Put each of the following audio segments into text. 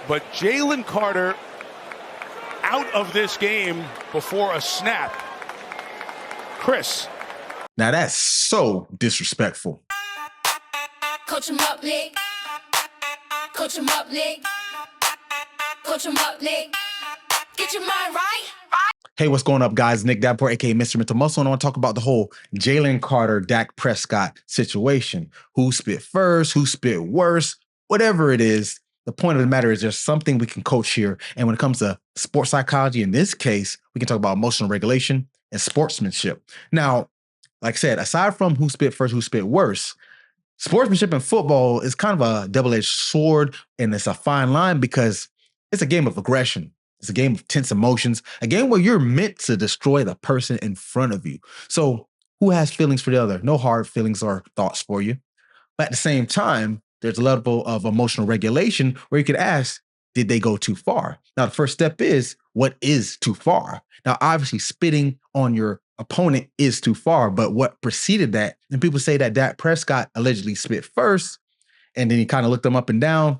But Jalen Carter out of this game before a snap. Chris. Now that's so disrespectful. Coach him up, leg. Coach him up, leg. Coach him up, leg. Get your mind right. Hey, what's going up, guys? Nick Davenport, aka Mr. Mental Muscle, and I want to talk about the whole Jalen Carter, Dak Prescott situation. Who spit first? Who spit worse? Whatever it is, the point of the matter is there's something we can coach here. And when it comes to sports psychology, in this case, we can talk about emotional regulation and sportsmanship. Now, like I said, aside from who spit first, who spit worse, sportsmanship in football is kind of a double-edged sword, and it's a fine line because it's a game of aggression. It's a game of tense emotions, a game where you're meant to destroy the person in front of you. So who has feelings for the other? No hard feelings or thoughts for you. But at the same time, there's a level of emotional regulation where you could ask, did they go too far? Now, the first step is, what is too far? Now, obviously, spitting on your opponent is too far, but what preceded that, and people say that Dak Prescott allegedly spit first, and then he kind of looked them up and down.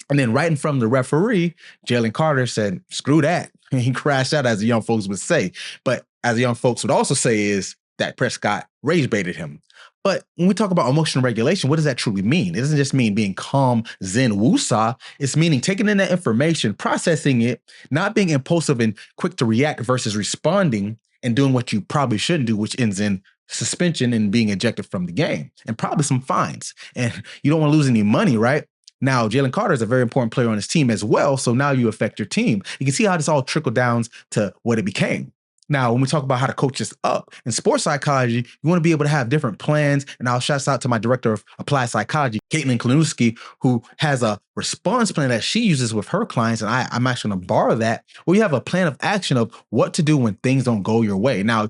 And then right in front of the referee, Jalen Carter said, screw that. And he crashed out, as the young folks would say. But as the young folks would also say is that Prescott rage baited him. But when we talk about emotional regulation, what does that truly mean? It doesn't just mean being calm, zen, woosah. It's meaning taking in that information, processing it, not being impulsive and quick to react versus responding and doing what you probably shouldn't do, which ends in suspension and being ejected from the game and probably some fines. And you don't want to lose any money, right? Now, Jalen Carter is a very important player on his team as well, so now you affect your team. You can see how this all trickled down to what it became. Now, when we talk about how to coach this up, in sports psychology, you want to be able to have different plans, and I'll shout out to my director of applied psychology, Jalen Kalinowski, who has a response plan that she uses with her clients, and I'm actually going to borrow that, where you have a plan of action of what to do when things don't go your way. Now,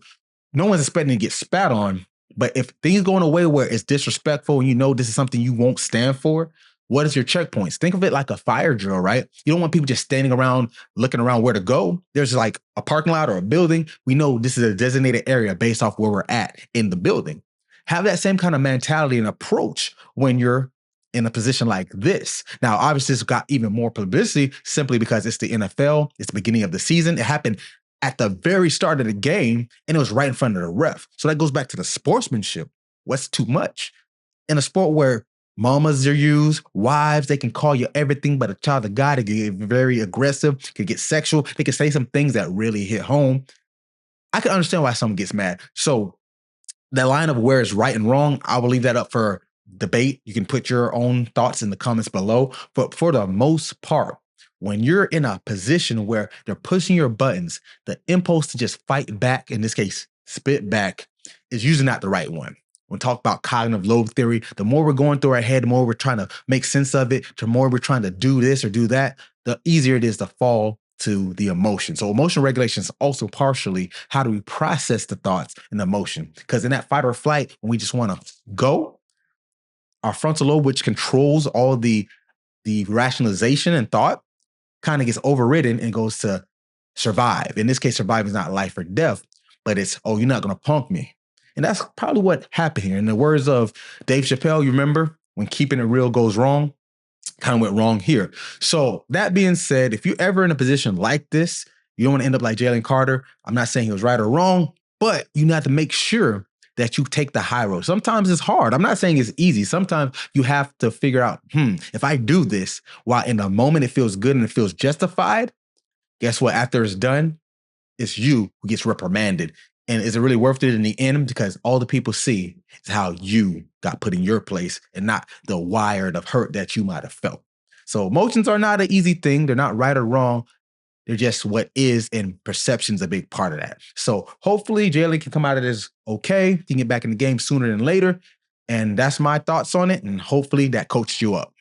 no one's expecting to get spat on, but if things go in a way where it's disrespectful and you know this is something you won't stand for, what is your checkpoints? Think of it like a fire drill, right? You don't want people just standing around, looking around where to go. There's like a parking lot or a building. We know this is a designated area based off where we're at in the building. Have that same kind of mentality and approach when you're in a position like this. Now, obviously, this got even more publicity simply because it's the NFL. It's the beginning of the season. It happened at the very start of the game, and it was right in front of the ref. So that goes back to the sportsmanship. What's too much? In a sport where mamas are used, wives, they can call you everything but a child of God. They can get very aggressive, can get sexual. They can say some things that really hit home. I can understand why someone gets mad. So that line of where is right and wrong, I will leave that up for debate. You can put your own thoughts in the comments below. But for the most part, when you're in a position where they're pushing your buttons, the impulse to just fight back, in this case, spit back, is usually not the right one. When we talk about cognitive lobe theory, the more we're going through our head, the more we're trying to make sense of it, the more we're trying to do this or do that, the easier it is to fall to the emotion. So emotional regulation is also partially how do we process the thoughts and the emotion? Because in that fight or flight, when we just want to go, our frontal lobe, which controls all the rationalization and thought, kind of gets overridden and goes to survive. In this case, survive is not life or death, but it's, oh, you're not going to punk me. And that's probably what happened here. In the words of Dave Chappelle, you remember, when keeping it real goes wrong, kind of went wrong here. So that being said, if you're ever in a position like this, you don't want to end up like Jalen Carter. I'm not saying he was right or wrong, but you have to make sure that you take the high road. Sometimes it's hard. I'm not saying it's easy. Sometimes you have to figure out, if I do this while in the moment it feels good and it feels justified, guess what? After it's done, it's you who gets reprimanded. And is it really worth it in the end? Because all the people see is how you got put in your place and not the wire of hurt that you might have felt. So emotions are not an easy thing. They're not right or wrong. They're just what is, and perception's a big part of that. So hopefully Jalen can come out of this okay. He can get back in the game sooner than later. And that's my thoughts on it. And hopefully that coached you up.